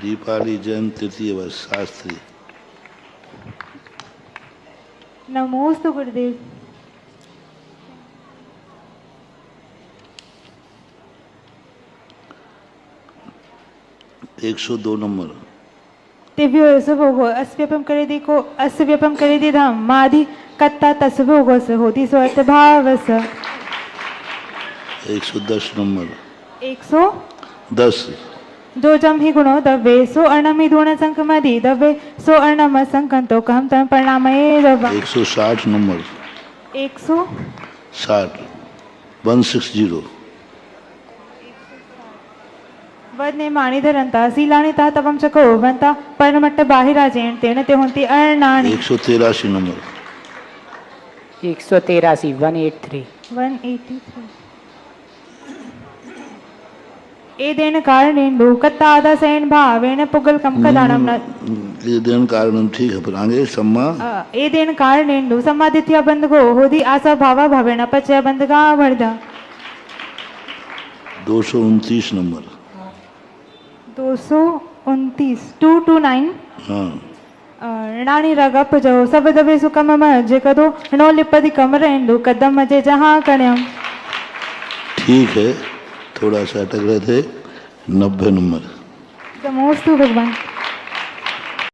दीपाली जैन तृतीय वर्ष शास्त्री। नमोस्तु गुरुदेव। एक 102 नंबर। दिव्यो सुभोगो अस्व्यपम करे देखो अस्व्यपम करे दे धाम माधि कत्ता तस्भोगो स होती सो अर्थ भाव स। 110 नंबर। 110 दो जम ही गुणो दव्ये सो अर्णम ही धूण संकमदि दव्ये सो अर्णम संकंतो कहम तम प्रणामये दवा। 160 नंबर। 160 160 वदने माणी धरंता सीलाणी ता तवम चको वंता परमट्ट बाहिरा जेण तेण ते होंती अर्णाणी। 183 नंबर। 183 183 ए देन कारणेन्दु कत्ता आदा सैन भावेन पुगल कम कदानम न ये देन कारण ठीक है, पर आगे सम्मा ए देन कारणेन्दु सम्मादित्य बंधगो होदी आशा भावा भावेन पचय बंधगा वर्धा। 229 नंबर। 229 229 हाँ। रानी रगप जो सब दबे सुकम मजे कदो नो लिपदि कमर इंदु कदम मजे जहां कण्यम। ठीक है, थोड़ा सा अटक रहे थे। 90 नंबर। नमोस्तु भगवान।